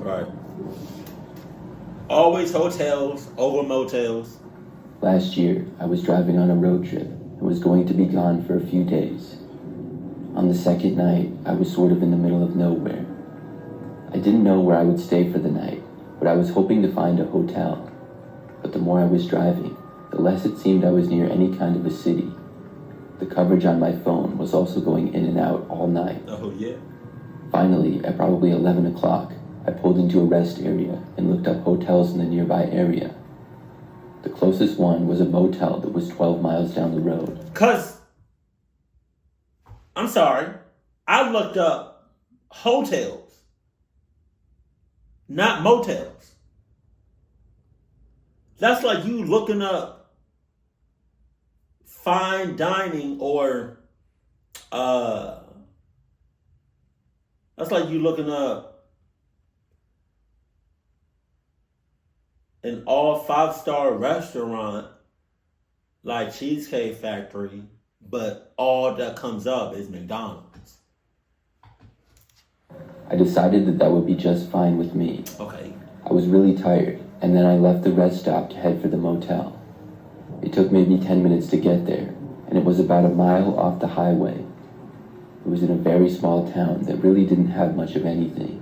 Right. Always hotels over motels. Last year, I was driving on a road trip and was going to be gone for a few days. On the second night, I was sort of in the middle of nowhere. I didn't know where I would stay for the night, but I was hoping to find a hotel. But the more I was driving, the less it seemed I was near any kind of a city. The coverage on my phone was also going in and out all night. Oh, yeah. Finally, at probably 11 o'clock, I pulled into a rest area and looked up hotels in the nearby area. The closest one was a motel that was 12 miles down the road. I'm sorry, I looked up hotels, not motels. That's like you looking up fine dining or that's like you looking up an all 5-star restaurant like Cheesecake Factory, but all that comes up is McDonald's. I decided that that would be just fine with me. Okay. I was really tired, and then I left the rest stop to head for the motel. It took maybe 10 minutes to get there, and it was about a mile off the highway. It was in a very small town that really didn't have much of anything.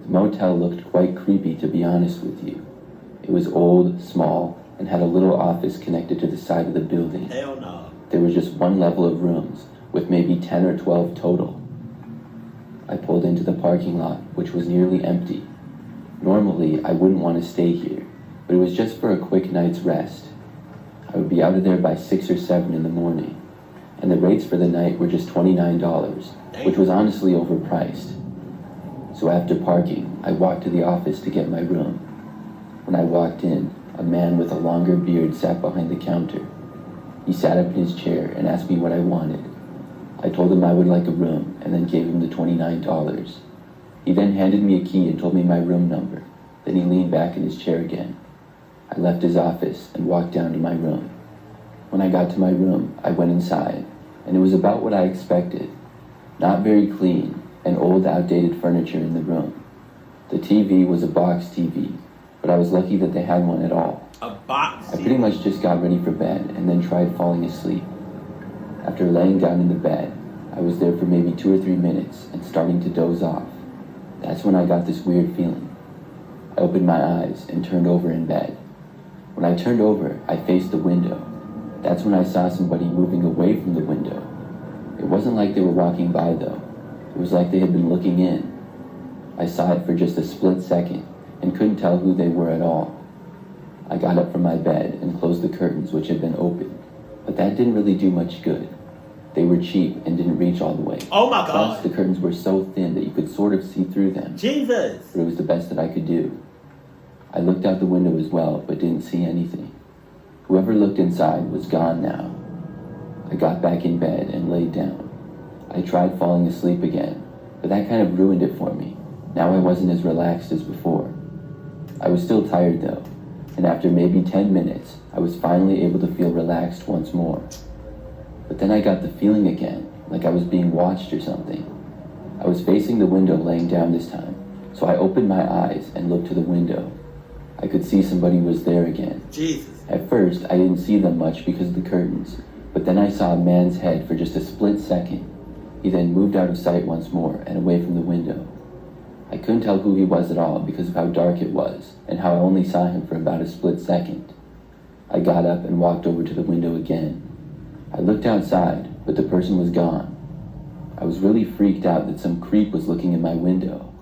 The motel looked quite creepy, to be honest with you. It was old, small, and had a little office connected to the side of the building. Hell no. There was just one level of rooms, with maybe 10 or 12 total. I pulled into the parking lot, which was nearly empty. Normally, I wouldn't want to stay here, but it was just for a quick night's rest. I would be out of there by 6 or 7 in the morning, and the rates for the night were just $29, which was honestly overpriced. So after parking, I walked to the office to get my room. When I walked in, a man with a longer beard sat behind the counter. He sat up in his chair and asked me what I wanted. I told him I would like a room and then gave him the $29. He then handed me a key and told me my room number. Then he leaned back in his chair again. I left his office and walked down to my room. When I got to my room, I went inside, and it was about what I expected. Not very clean, and old, outdated furniture in the room. The TV was a box TV, but I was lucky that they had one at all. A box TV? I pretty much just got ready for bed and then tried falling asleep. After laying down in the bed, I was there for maybe 2 or 3 minutes and starting to doze off. That's when I got this weird feeling. I opened my eyes and turned over in bed. When I turned over, I faced the window. That's when I saw somebody moving away from the window. It wasn't like they were walking by though. It was like they had been looking in. I saw it for just a split second and couldn't tell who they were at all. I got up from my bed and closed the curtains, which had been open, but that didn't really do much good. They were cheap and didn't reach all the way. Oh my God. Plus, the curtains were so thin that you could sort of see through them. Jesus. But it was the best that I could do. I looked out the window as well, but didn't see anything. Whoever looked inside was gone now. I got back in bed and laid down. I tried falling asleep again, but that kind of ruined it for me. Now I wasn't as relaxed as before. I was still tired though, and after maybe 10 minutes, I was finally able to feel relaxed once more. But then I got the feeling again, like I was being watched or something. I was facing the window laying down this time, so I opened my eyes and looked to the window. I could see somebody was there again. Jesus. At first, I didn't see them much because of the curtains, but then I saw a man's head for just a split second. He then moved out of sight once more and away from the window. I couldn't tell who he was at all because of how dark it was and how I only saw him for about a split second. I got up and walked over to the window again. I looked outside, but the person was gone. I was really freaked out that some creep was looking in my window.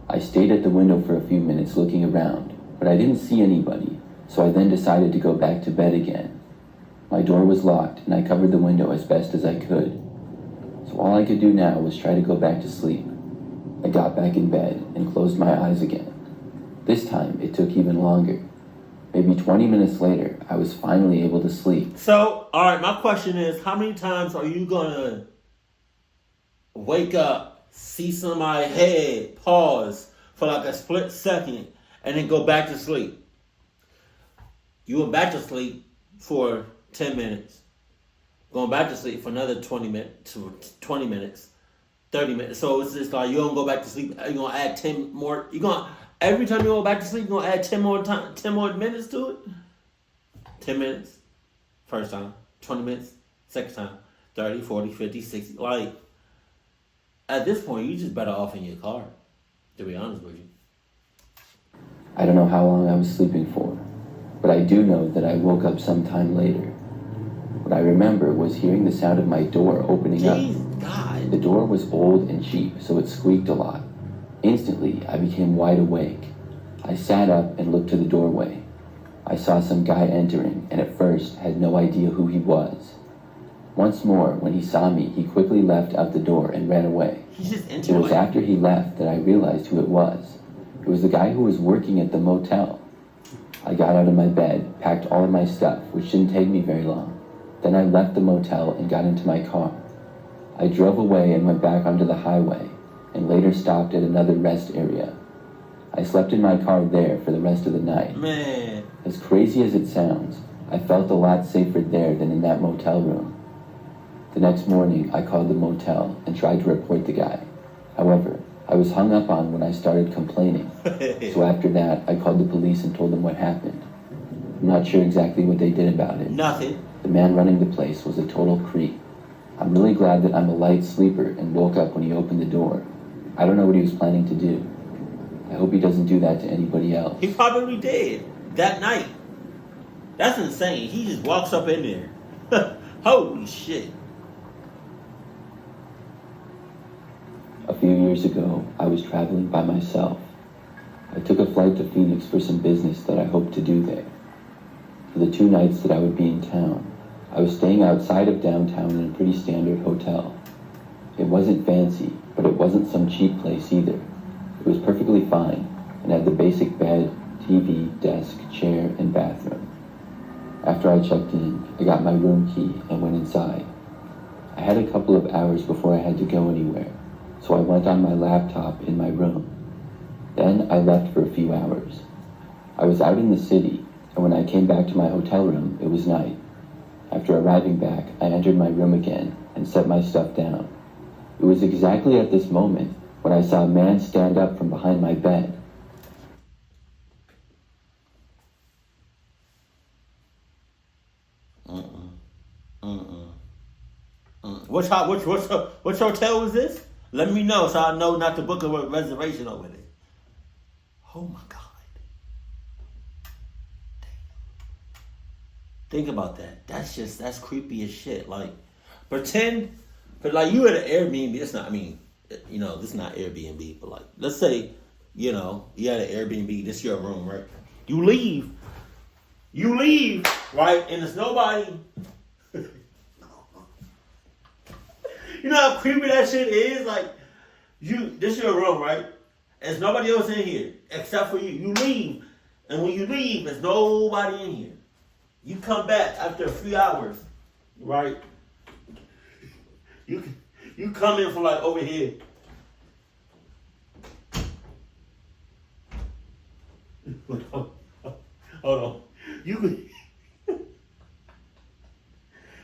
I stayed at the window for a few minutes looking around, but I didn't see anybody, so I then decided to go back to bed again. My door was locked, and I covered the window as best as I could. So all I could do now was try to go back to sleep. I got back in bed and closed my eyes again. This time, it took even longer. Maybe 20 minutes later, I was finally able to sleep. So, all right, my question is, how many times are you going to wake up, see somebody's head, pause for like a split second, and then go back to sleep? You went back to sleep for 10 minutes. Going back to sleep for another 20 minutes, 30 minutes. So it's just like you don't go back to sleep. You're going to add 10 more. You're going to Every time you go back to sleep, you're gonna add 10 more minutes to it. 10 minutes, first time. 20 minutes, second time. 30, 40, 50, 60. Like, at this point, you just better off in your car, to be honest with you. I don't know how long I was sleeping for, but I do know that I woke up sometime later. What I remember was hearing the sound of my door opening up. God. The door was old and cheap, so it squeaked a lot. Instantly, I became wide awake. I sat up and looked to the doorway. I saw some guy entering, and at first had no idea who he was. Once more, when he saw me, he quickly left out the door and ran away. He just It was after he left that I realized who it was. It was the guy who was working at the motel. I got out of my bed, packed all of my stuff, which didn't take me very long. Then I left the motel and got into my car. I drove away and went back onto the highway, and later stopped at another rest area. I slept in my car there for the rest of the night. Man. As crazy as it sounds, I felt a lot safer there than in that motel room. The next morning, I called the motel and tried to report the guy. However, I was hung up on when I started complaining. So after that, I called the police and told them what happened. I'm not sure exactly what they did about it. Nothing. The man running the place was a total creep. I'm really glad that I'm a light sleeper and woke up when he opened the door. I don't know what he was planning to do. I hope he doesn't do that to anybody else. He probably did that night. That's insane. He just walks up in there. Holy shit. A few years ago, I was traveling by myself. I took a flight to Phoenix for some business that I hoped to do there. For the 2 nights that I would be in town, I was staying outside of downtown in a pretty standard hotel. It wasn't fancy, but it wasn't some cheap place either. It was perfectly fine and had the basic bed, TV, desk, chair, and bathroom. After I checked in, I got my room key and went inside. I had a couple of hours before I had to go anywhere, so I went on my laptop in my room. Then I left for a few hours. I was out in the city, and when I came back to my hotel room, it was night. After arriving back, I entered my room again and set my stuff down. It was exactly at this moment when I saw a man stand up from behind my bed. Which hotel was this? Let me know so I know not to book a reservation over there. Oh my God. Think about that. That's creepy as shit. Like, pretend, but like you at an Airbnb. It's not. I mean, this is not Airbnb. But like, let's say, you at an Airbnb. This is your room, right? You leave, right? And there's nobody. You know how creepy that shit is? Like, this is your room, right? There's nobody else in here except for you. You leave, and when you leave, there's nobody in here. You come back after a few hours, right? You come in from like over here. Hold on.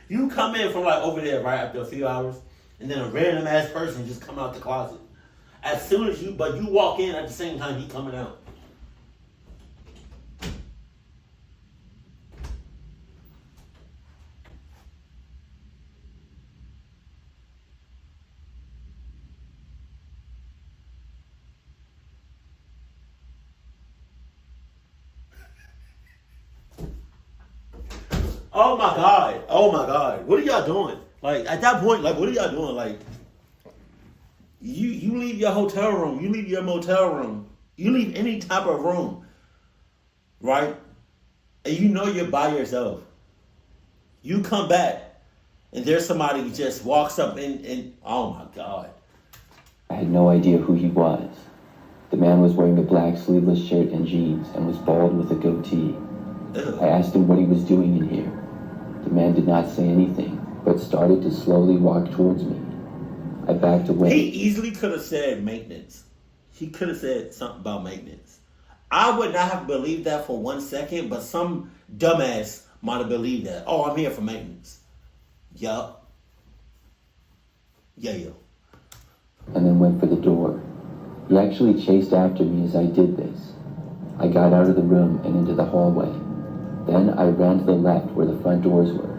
You come in from like over there right after a few hours, and then a random ass person just come out the closet. As soon as you walk in at the same time he coming out. Oh my God. Oh my God. What are y'all doing? Like, at that point, like, what are y'all doing? Like, you leave your hotel room, you leave your motel room, you leave any type of room, right? And you know you're by yourself. You come back, and there's somebody who just walks up and oh my God. I had no idea who he was. The man was wearing a black sleeveless shirt and jeans and was bald with a goatee. Ugh. I asked him what he was doing in here. The man did not say anything, but started to slowly walk towards me. I backed away. He easily could have said maintenance. He could have said something about maintenance. I would not have believed that for 1 second, but some dumbass might have believed that. Oh, I'm here for maintenance. Yup. Yeah. And then went for the door. He actually chased after me as I did this. I got out of the room and into the hallway. Then I ran to the left where the front doors were.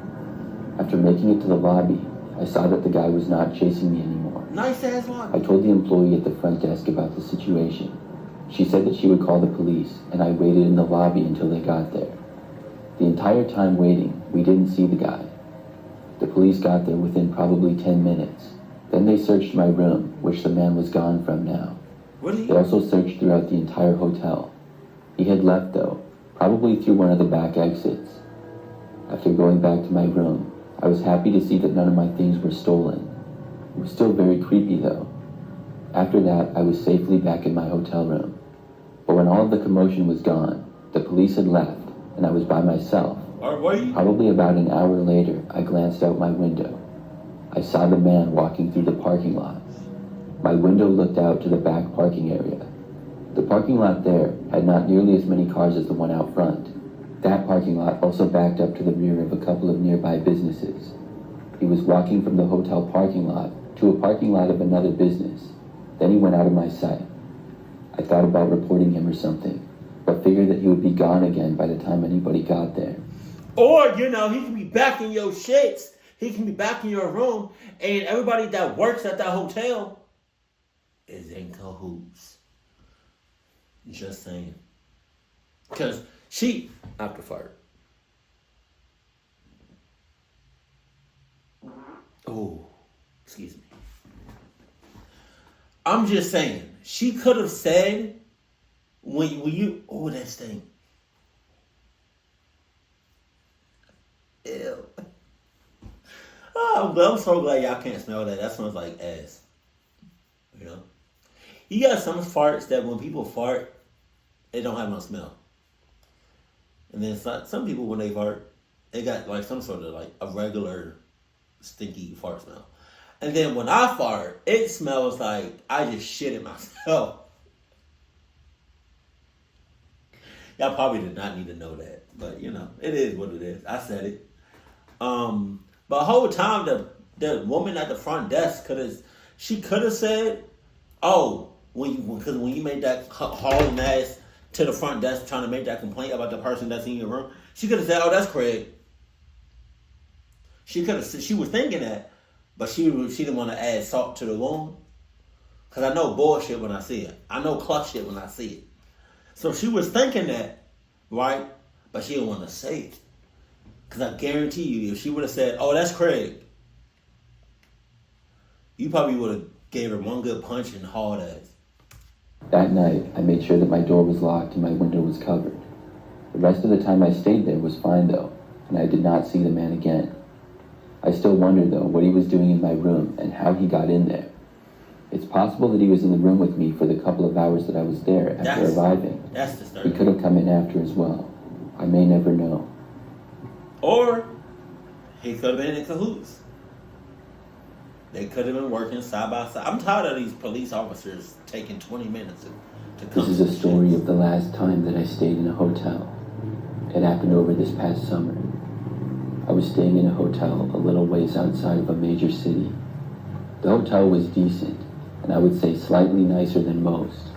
After making it to the lobby, I saw that the guy was not chasing me anymore. Nice ass lobby. I told the employee at the front desk about the situation. She said that she would call the police, and I waited in the lobby until they got there. The entire time waiting, we didn't see the guy. The police got there within probably 10 minutes. Then they searched my room, which the man was gone from now. Really? They also searched throughout the entire hotel. He had left though, probably through one of the back exits. After going back to my room, I was happy to see that none of my things were stolen. It was still very creepy though. After that, I was safely back in my hotel room. But when all of the commotion was gone, the police had left, and I was by myself. Probably about an hour later, I glanced out my window. I saw the man walking through the parking lot. My window looked out to the back parking area. The parking lot there had not nearly as many cars as the one out front. That parking lot also backed up to the rear of a couple of nearby businesses. He was walking from the hotel parking lot to a parking lot of another business. Then he went out of my sight. I thought about reporting him or something, but figured that he would be gone again by the time anybody got there. Or, he can be back in your shits. He can be back in your room, and everybody that works at that hotel is in cahoots. Just saying. Because she, after fart. Oh, excuse me. I'm just saying, she could have said, when you, oh, that stink. Ew. Oh, I'm so glad y'all can't smell that. That smells like ass. You got some farts that when people fart, they don't have no smell. And then some people, when they fart, they got like some sort of like a regular stinky fart smell. And then when I fart, it smells like I just shit it myself. Y'all probably did not need to know that. But, it is what it is. I said it. But the whole time, the woman at the front desk could have said, oh, when you made that hauling ass to the front desk trying to make that complaint about the person that's in your room, she could have said, oh, that's Craig. She was thinking that, but she didn't want to add salt to the wound. Because I know bullshit when I see it. I know clutch shit when I see it. So she was thinking that, right? But she didn't want to say it. Because I guarantee you, if she would have said, oh, that's Craig, you probably would have gave her one good punch and hauled ass. That night, I made sure that my door was locked and my window was covered. The rest of the time I stayed there was fine though, and I did not see the man again. I still wonder though what he was doing in my room and how he got in there. It's possible that he was in the room with me for the couple of hours that I was there after arriving. That's disturbing. He could have come in after as well. I may never know. Or he could have been in cahoots. They could have been working side by side. I'm tired of these police officers taking 20 minutes to come. This is a story of the last time that I stayed in a hotel. It happened over this past summer. I was staying in a hotel a little ways outside of a major city. The hotel was decent, and I would say slightly nicer than most.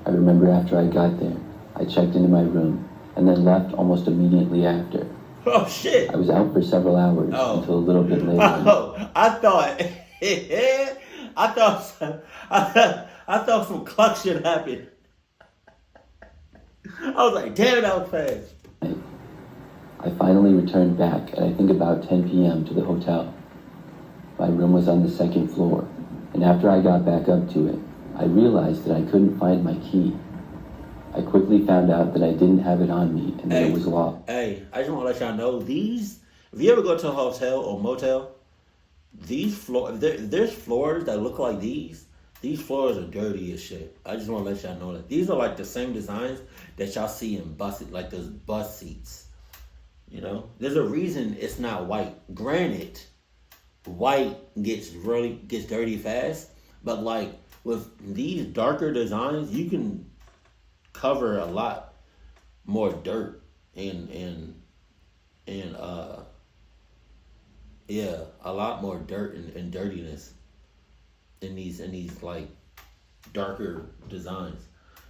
I remember after I got there, I checked into my room, and then left almost immediately after. Oh, shit. I was out for several hours until a little bit later. Oh, I thought some cluck shit happened. I was like, damn, that was fast. I finally returned back at I think about 10 p.m. to the hotel. My room was on the second floor, and after I got back up to it, I realized that I couldn't find my key. I quickly found out that I didn't have it on me and that it was locked. Hey, I just want to let y'all know, if you ever go to a hotel or motel, these floors, there's floors that look like these floors are dirty as shit. I just want to let y'all know that. These are like the same designs that y'all see in buses, like those bus seats. There's a reason it's not white. Granted, white gets dirty fast, but like with these darker designs, you can cover a lot more dirt and a lot more dirt and dirtiness in these like darker designs.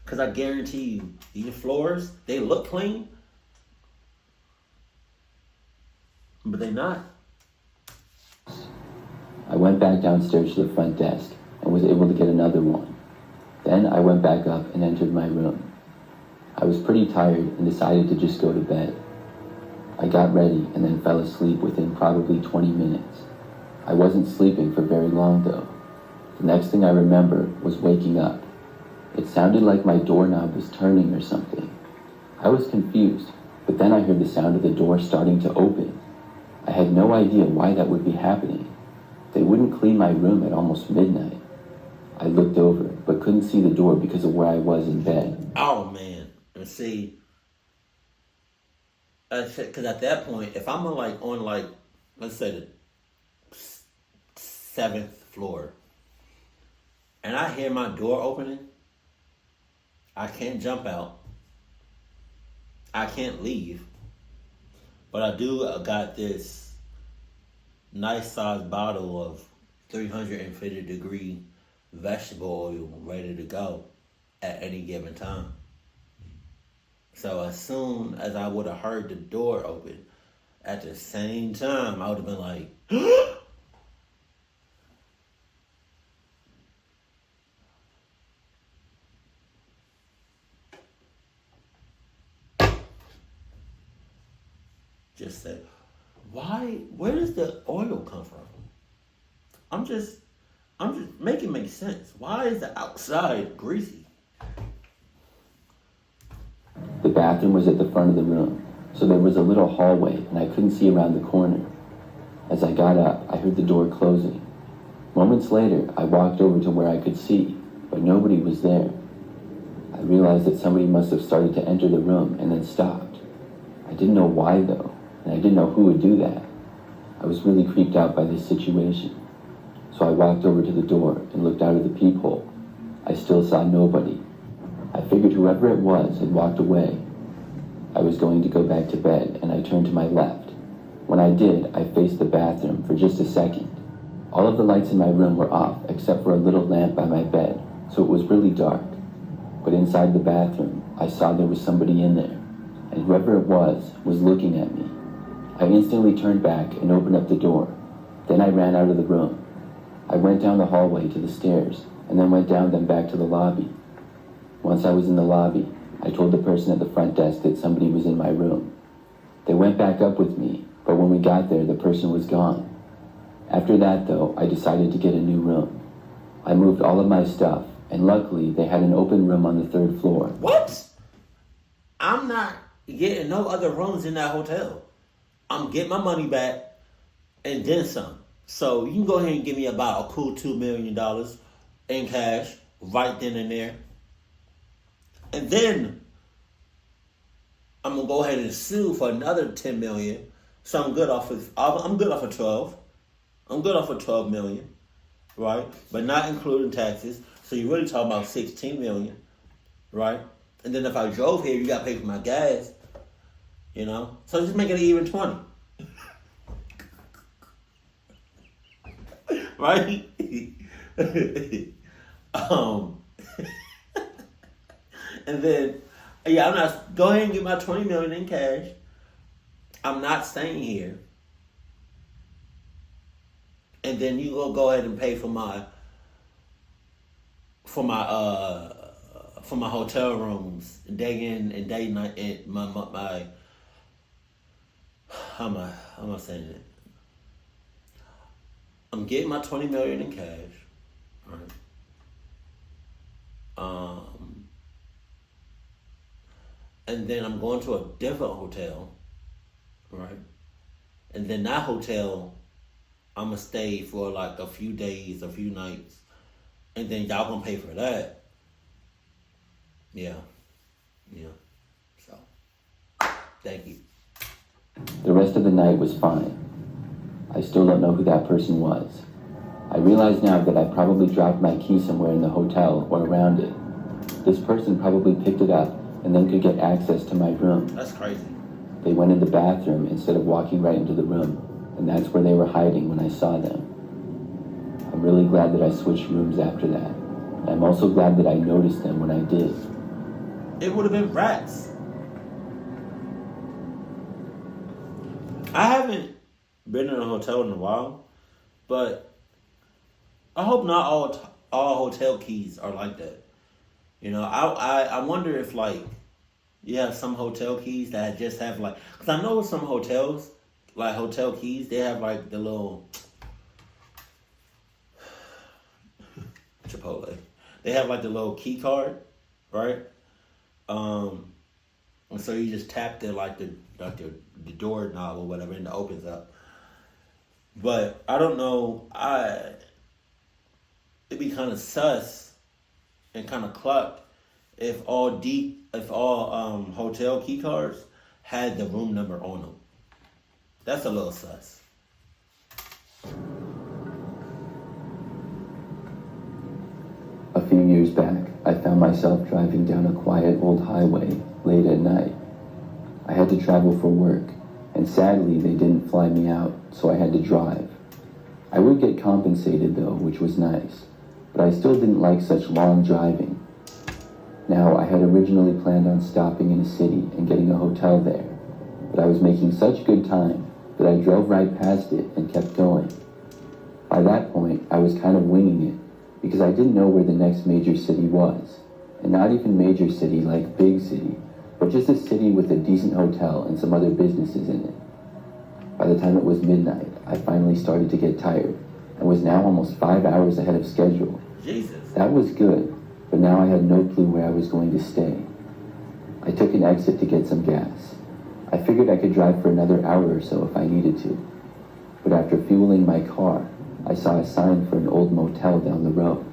Because I guarantee you, these floors, they look clean, but they're not. I went back downstairs to the front desk and was able to get another one. Then I went back up and entered my room. I was pretty tired and decided to just go to bed. I got ready and then fell asleep within probably 20 minutes. I wasn't sleeping for very long though. The next thing I remember was waking up. It sounded like my doorknob was turning or something. I was confused, but then I heard the sound of the door starting to open. I had no idea why that would be happening. They wouldn't clean my room at almost midnight. I looked over, but couldn't see the door because of where I was in bed. Oh, man. And see, because at that point, if I'm on let's say the 7th floor, and I hear my door opening, I can't jump out. I can't leave. But I got this nice sized bottle of 350 degree vegetable oil ready to go at any given time. So as soon as I would have heard the door open, at the same time, I would have been like, just said, where does the oil come from? I'm just make it make sense. Why is the outside greasy? The bathroom was at the front of the room, so there was a little hallway and I couldn't see around the corner. As I got up, I heard the door closing. Moments later, I walked over to where I could see, but nobody was there. I realized that somebody must have started to enter the room and then stopped. I didn't know why though, and I didn't know who would do that. I was really creeped out by this situation. So I walked over to the door and looked out of the peephole. I still saw nobody. I figured whoever it was had walked away. I was going to go back to bed and I turned to my left. When I did, I faced the bathroom for just a second. All of the lights in my room were off except for a little lamp by my bed, so it was really dark. But inside the bathroom, I saw there was somebody in there, and whoever it was looking at me. I instantly turned back and opened up the door. Then I ran out of the room. I went down the hallway to the stairs and then went down them back to the lobby. Once I was in the lobby, I told the person at the front desk that somebody was in my room. They went back up with me, but when we got there, the person was gone. After that, though, I decided to get a new room. I moved all of my stuff, and luckily, they had an open room on the 3rd floor. What? I'm not getting no other rooms in that hotel. I'm getting my money back and then some. So you can go ahead and give me about a cool $2 million in cash right then and there. And then I'm gonna go ahead and sue for another $10 million. So I'm good off of 12. I'm good off of 12 million, right? But not including taxes. So you're really talking about 16 million, right? And then if I drove here, you got to pay for my gas, you know? So just make it even 20. Right? And then, yeah, I'm not, go ahead and get my 20 million in cash. I'm not staying here. And then you go ahead and pay for my hotel rooms day in and day night. And my how am I saying it? I'm getting my 20 million in cash, right? And then I'm going to a different hotel, right? And then that hotel, I'm gonna stay for like a few days, a few nights, and then y'all gonna pay for that. Yeah. So, thank you. The rest of the night was fine. I still don't know who that person was. I realize now that I probably dropped my key somewhere in the hotel or around it. This person probably picked it up and then could get access to my room. That's crazy. They went in the bathroom instead of walking right into the room, and that's where they were hiding when I saw them. I'm really glad that I switched rooms after that. I'm also glad that I noticed them when I did. It would have been rats. I haven't been in a hotel in a while, but I hope not all hotel keys are like that. You know, I wonder if like you have some hotel keys that just have like, because I know some hotels like hotel keys, they have like the little Chipotle. They have like the little key card, right? And so you just tap the door knob or whatever, and it opens up. But I don't know. It'd be kind of sus and kind of clucked if all hotel key cards had the room number on them. That's a little sus. A few years back, I found myself driving down a quiet old highway late at night. I had to travel for work, and sadly they didn't fly me out, so I had to drive. I would get compensated though, which was nice, but I still didn't like such long driving. Now, I had originally planned on stopping in a city and getting a hotel there, but I was making such good time that I drove right past it and kept going. By that point, I was kind of winging it, because I didn't know where the next major city was, and not even major city like big city, but just a city with a decent hotel and some other businesses in it. By the time it was midnight, I finally started to get tired, and was now almost 5 hours ahead of schedule. Jesus. That was good, but now I had no clue where I was going to stay. I took an exit to get some gas. I figured I could drive for another hour or so if I needed to. But after fueling my car, I saw a sign for an old motel down the road.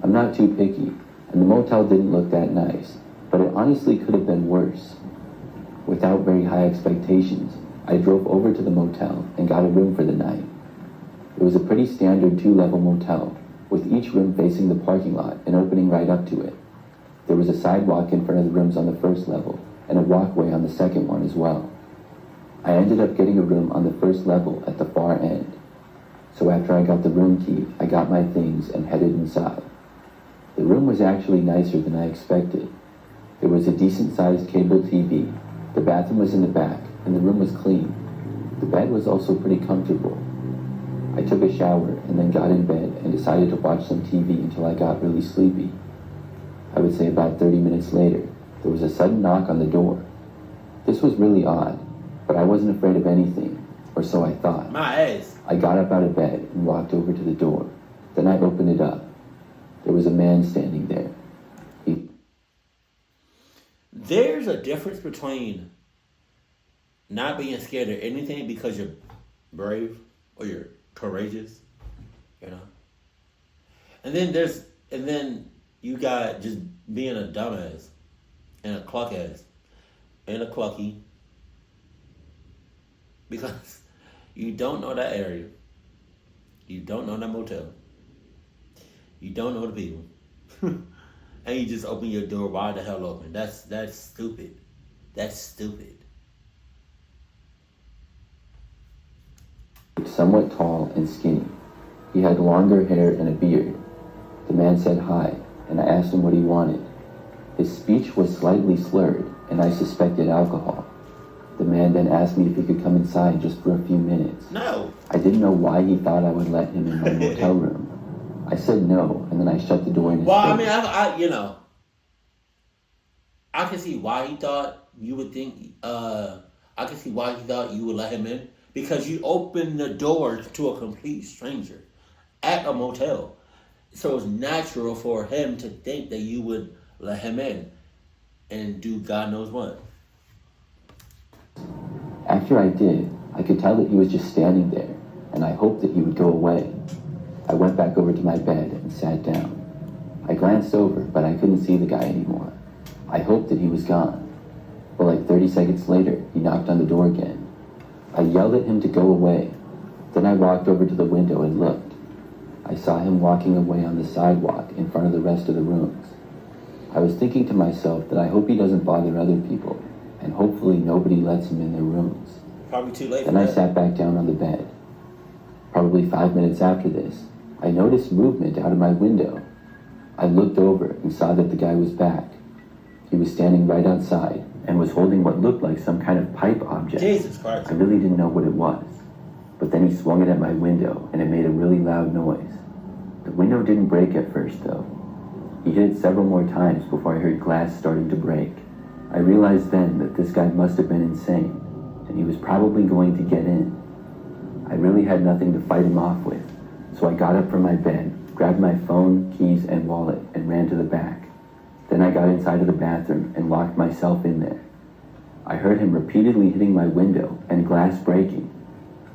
I'm not too picky, and the motel didn't look that nice, but it honestly could have been worse. Without very high expectations, I drove over to the motel and got a room for the night. It was a pretty standard 2-level motel, with each room facing the parking lot and opening right up to it. There was a sidewalk in front of the rooms on the first level, and a walkway on the second one as well. I ended up getting a room on the first level at the far end. So after I got the room key, I got my things and headed inside. The room was actually nicer than I expected. There was a decent-sized cable TV, the bathroom was in the back, and the room was clean. The bed was also pretty comfortable. I took a shower and then got in bed and decided to watch some TV until I got really sleepy. I would say about 30 minutes later, there was a sudden knock on the door. This was really odd, but I wasn't afraid of anything, or so I thought. My ass. I got up out of bed and walked over to the door. Then I opened it up. There was a man standing there. There's a difference between not being scared of anything because you're brave or you're courageous, you know? And then you got just being a dumbass and a cluck-ass and a clucky because you don't know that area. You don't know that motel. You don't know the people. And you just open your door wide the hell open. That's stupid. That's stupid. Somewhat tall and skinny. He had longer hair and a beard. The man said hi, and I asked him what he wanted. His speech was slightly slurred, and I suspected alcohol. The man then asked me if he could come inside just for a few minutes. No. I didn't know why he thought I would let him in my motel room. I said no, and then I shut the door in his face. Well, I mean, I can see why he thought you would think, I can see why he thought you would let him in. Because you opened the door to a complete stranger at a motel. So it's natural for him to think that you would let him in and do God knows what. After I did, I could tell that he was just standing there, and I hoped that he would go away. I went back over to my bed and sat down. I glanced over, but I couldn't see the guy anymore. I hoped that he was gone. But like 30 seconds later, he knocked on the door again. I yelled at him to go away. Then I walked over to the window and looked. I saw him walking away on the sidewalk in front of the rest of the rooms. I was thinking to myself that I hope he doesn't bother other people, and hopefully nobody lets him in their rooms. Probably too late. Then I sat back down on the bed. Probably 5 minutes after this, I noticed movement out of my window. I looked over and saw that the guy was back. He was standing right outside and was holding what looked like some kind of pipe object. Jesus Christ. I really didn't know what it was. But then he swung it at my window and it made a really loud noise. The window didn't break at first though. He hit it several more times before I heard glass starting to break. I realized then that this guy must have been insane and he was probably going to get in. I really had nothing to fight him off with, so I got up from my bed, grabbed my phone, keys, and wallet and ran to the back. Then I got inside of the bathroom and locked myself in there. I heard him repeatedly hitting my window and glass breaking.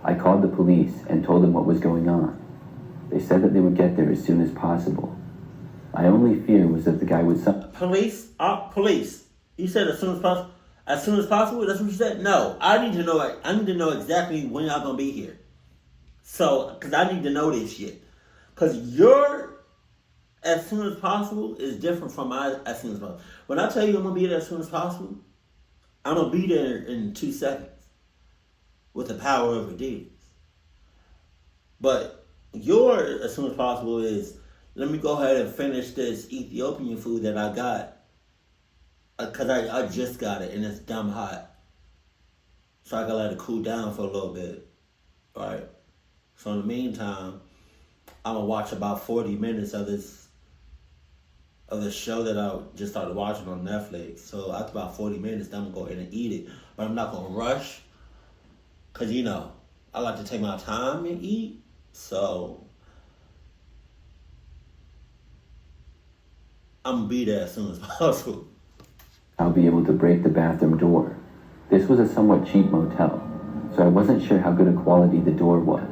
I called the police and told them what was going on. They said that they would get there as soon as possible. My only fear was that the guy would... Police? Police. You said as soon as possible? As soon as possible? That's what you said? No. I need to know exactly when y'all gonna be here. So, because I need to know this shit. Because your as soon as possible is different from my as soon as possible. When I tell you I'm gonna be there as soon as possible, I'm gonna be there in 2 seconds. With the power of Adidas. But your as soon as possible is, let me go ahead and finish this Ethiopian food that I got. Because I just got it and it's dumb hot. So I gotta let it cool down for a little bit. Right? So in the meantime, I'm gonna watch about 40 minutes of the show that I just started watching on Netflix. So after about 40 minutes, then I'm gonna go ahead and eat it. But I'm not gonna rush. Because, I like to take my time and eat. So, I'm going to be there as soon as possible. I'll be able to break the bathroom door. This was a somewhat cheap motel, so I wasn't sure how good a quality the door was.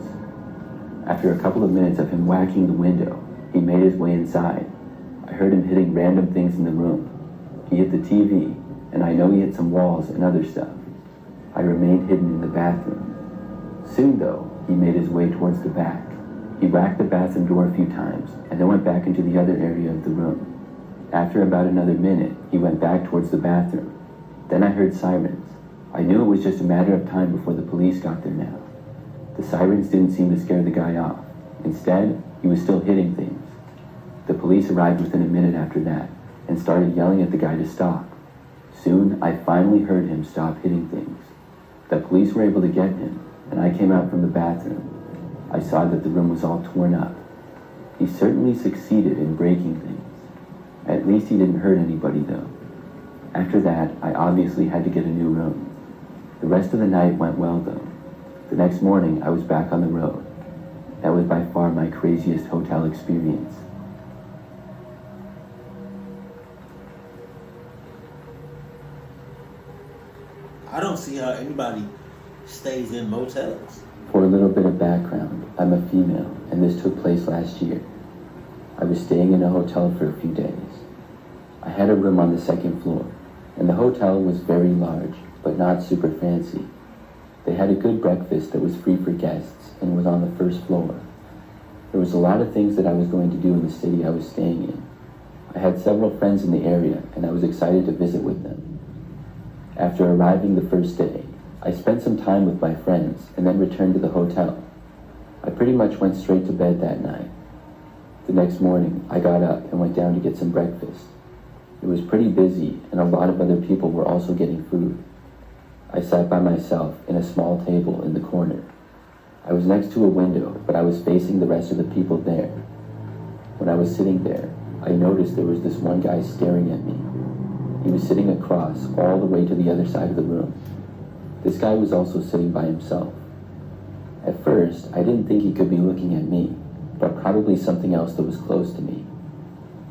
After a couple of minutes of him whacking the window, he made his way inside. I heard him hitting random things in the room. He hit the TV, and I know he hit some walls and other stuff. I remained hidden in the bathroom. Soon, though, he made his way towards the back. He whacked the bathroom door a few times, and then went back into the other area of the room. After about another minute, he went back towards the bathroom. Then I heard sirens. I knew it was just a matter of time before the police got there now. The sirens didn't seem to scare the guy off. Instead, he was still hitting things. The police arrived within a minute after that, and started yelling at the guy to stop. Soon, I finally heard him stop hitting things. The police were able to get him, and I came out from the bathroom. I saw that the room was all torn up. He certainly succeeded in breaking things. At least he didn't hurt anybody, though. After that, I obviously had to get a new room. The rest of the night went well, though. The next morning, I was back on the road. That was by far my craziest hotel experience. I don't see how anybody stays in motels. For a little bit of background, I'm a female, and this took place last year. I was staying in a hotel for a few days. I had a room on the second floor, and the hotel was very large, but not super fancy. They had a good breakfast that was free for guests and was on the first floor. There was a lot of things that I was going to do in the city I was staying in. I had several friends in the area, and I was excited to visit with them. After arriving the first day, I spent some time with my friends and then returned to the hotel. I pretty much went straight to bed that night. The next morning, I got up and went down to get some breakfast. It was pretty busy, and a lot of other people were also getting food. I sat by myself in a small table in the corner. I was next to a window, but I was facing the rest of the people there. When I was sitting there, I noticed there was this one guy staring at me. He was sitting across all the way to the other side of the room. This guy was also sitting by himself. At first, I didn't think he could be looking at me, but probably something else that was close to me.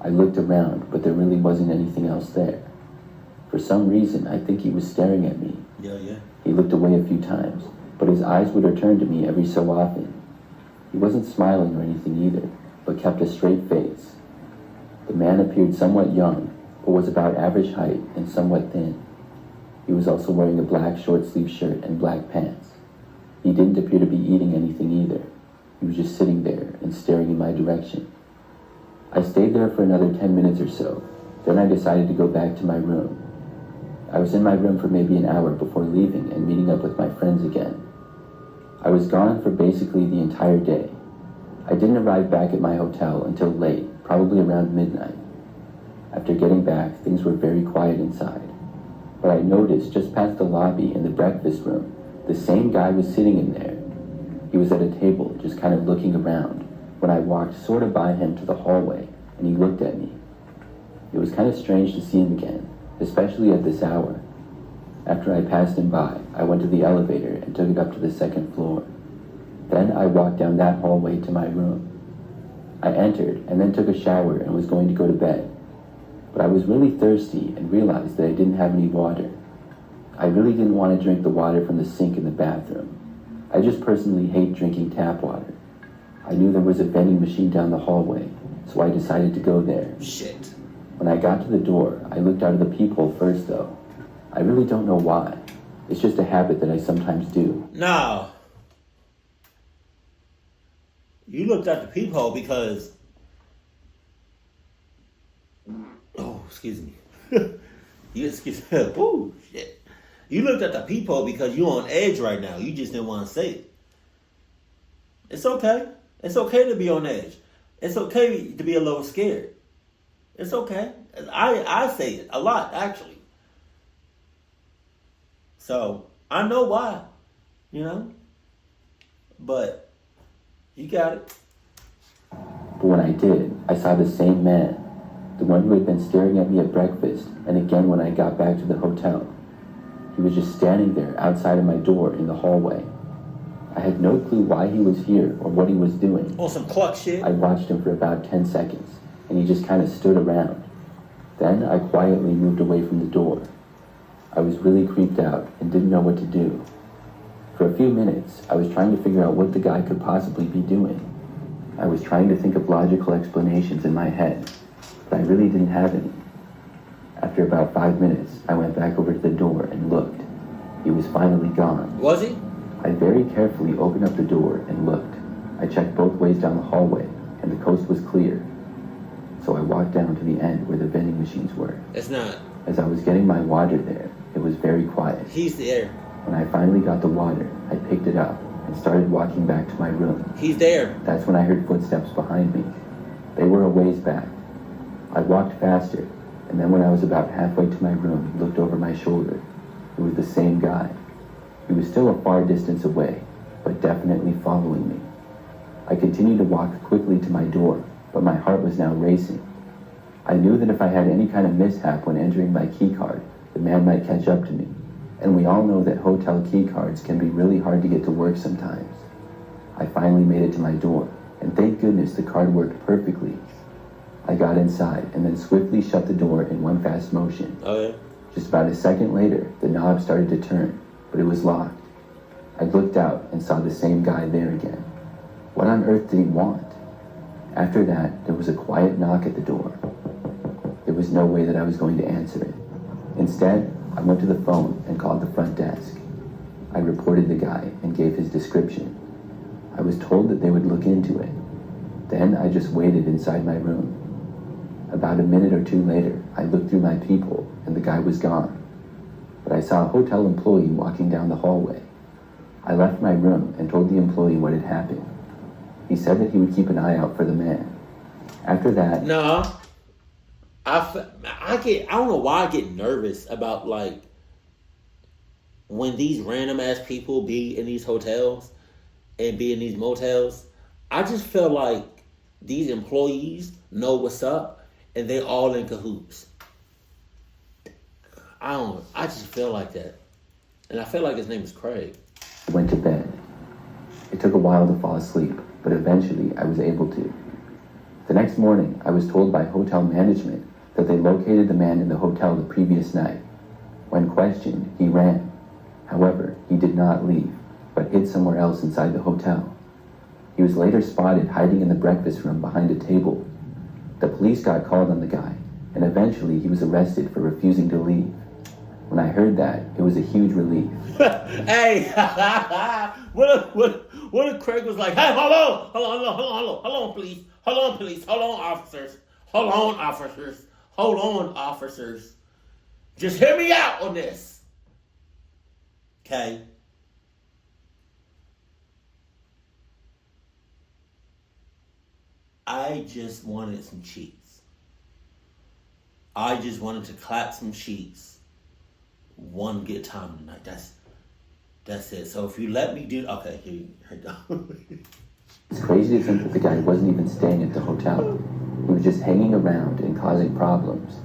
I looked around, but there really wasn't anything else there. For some reason, I think he was staring at me. Yeah. He looked away a few times, but his eyes would return to me every so often. He wasn't smiling or anything either, but kept a straight face. The man appeared somewhat young, but was about average height and somewhat thin. He was also wearing a black short-sleeved shirt and black pants. He didn't appear to be eating anything either. He was just sitting there and staring in my direction. I stayed there for another 10 minutes or so. Then I decided to go back to my room. I was in my room for maybe an hour before leaving and meeting up with my friends again. I was gone for basically the entire day. I didn't arrive back at my hotel until late, probably around midnight. After getting back, things were very quiet inside. But I noticed just past the lobby in the breakfast room, the same guy was sitting in there. He was at a table, just kind of looking around, when I walked sort of by him to the hallway, and he looked at me. It was kind of strange to see him again, especially at this hour. After I passed him by, I went to the elevator and took it up to the second floor. Then I walked down that hallway to my room. I entered and then took a shower and was going to go to bed. But I was really thirsty and realized that I didn't have any water. I really didn't want to drink the water from the sink in the bathroom. I just personally hate drinking tap water. I knew there was a vending machine down the hallway, so I decided to go there. Shit. When I got to the door, I looked out of the peephole first though. I really don't know why. It's just a habit that I sometimes do. No. You looked at the peephole because... Oh, excuse me. Oh, shit. You looked at the peephole because you're on edge right now. You just didn't want to say it. It's okay. It's okay to be on edge. It's okay to be a little scared. It's okay. I say it a lot, actually. So, I know why. You know? But, you got it. But when I did, I saw the same man. The one who had been staring at me at breakfast, and again when I got back to the hotel. He was just standing there outside of my door in the hallway. I had no clue why he was here or what he was doing. On some cluck shit. I watched him for about 10 seconds, and he just kind of stood around. Then I quietly moved away from the door. I was really creeped out and didn't know what to do. For a few minutes, I was trying to figure out what the guy could possibly be doing. I was trying to think of logical explanations in my head, but I really didn't have any. After about 5 minutes, I went back over to the door and looked. He was finally gone. Was he? I very carefully opened up the door and looked. I checked both ways down the hallway, and the coast was clear. So I walked down to the end where the vending machines were. It's not. As I was getting my water there, it was very quiet. He's there. When I finally got the water, I picked it up and started walking back to my room. He's there. That's when I heard footsteps behind me. They were a ways back. I walked faster, and then when I was about halfway to my room, looked over my shoulder. It was the same guy. He was still a far distance away, but definitely following me. I continued to walk quickly to my door, but my heart was now racing. I knew that if I had any kind of mishap when entering my key card, the man might catch up to me. And we all know that hotel key cards can be really hard to get to work sometimes. I finally made it to my door, and thank goodness the card worked perfectly. I got inside and then swiftly shut the door in one fast motion. Oh, yeah? Just about a second later, the knob started to turn, but it was locked. I looked out and saw the same guy there again. What on earth did he want? After that, there was a quiet knock at the door. There was no way that I was going to answer it. Instead, I went to the phone and called the front desk. I reported the guy and gave his description. I was told that they would look into it. Then I just waited inside my room. About a minute or two later, I looked through my peephole and the guy was gone. But I saw a hotel employee walking down the hallway. I left my room and told the employee what had happened. He said that he would keep an eye out for the man. After that... No. I don't know why I get nervous about, like, when these random ass people be in these hotels and be in these motels. I just feel like these employees know what's up and they all in cahoots. I just feel like that. And I feel like his name is Craig. I went to bed. It took a while to fall asleep, but eventually I was able to. The next morning, I was told by hotel management that they located the man in the hotel the previous night. When questioned, he ran. However, he did not leave, but hid somewhere else inside the hotel. He was later spotted hiding in the breakfast room behind a table. The police got called on the guy, and eventually he was arrested for refusing to leave. When I heard that, it was a huge relief. Hey, what if Craig was like, hey, hold on, please, hold on, officers, just hear me out on this, okay? I just wanted some cheeks. I just wanted to clap some cheeks. One good time tonight. That's it. So if you let me do, okay, here you go. It's crazy to think that the guy wasn't even staying at the hotel. He was just hanging around and causing problems.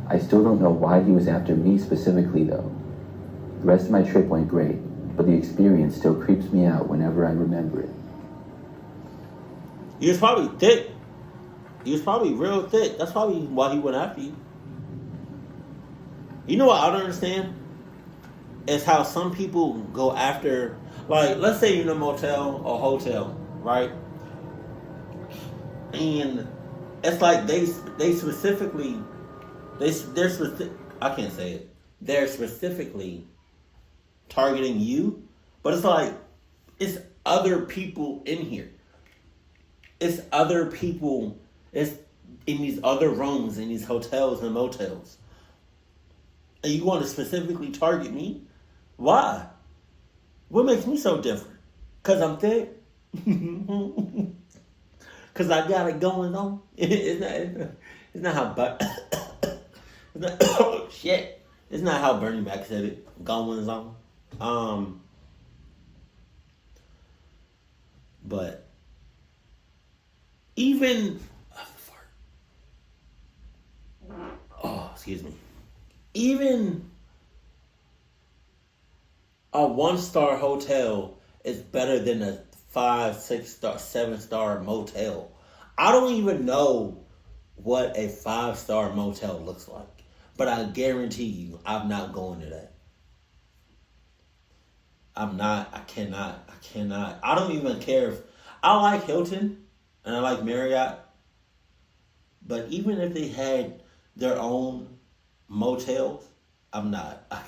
I still don't know why he was after me specifically, though. The rest of my trip went great, but the experience still creeps me out whenever I remember it. He was probably thick. He was probably real thick. That's probably why he went after you. You know what I don't understand? Is how some people go after, like, let's say you're in a motel or hotel, right? And it's like they specifically, they're specific, I can't say it. They're specifically targeting you, but it's like, it's other people in here. It's other people. It's in these other rooms, in these hotels and motels. And you want to specifically target me? Why? What makes me so different? Because I'm thick? Because I got it going on? It's not how... it's not, oh, shit. It's not how Bernie Mac said it. Going on. But... Even... Oh, excuse me. Even a 1-star hotel is better than a 5, 6-star, 7-star motel. I don't even know what a 5-star motel looks like, but I guarantee you, I'm not going to that. I cannot. I don't even care if, I like Hilton and I like Marriott, but even if they had their own motels, I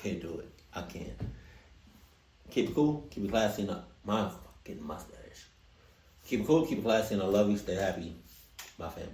can't do it. I can't. Keep it cool, keep it classy, and my fucking mustache. Keep it cool, keep it classy, and I love you, stay happy, my family.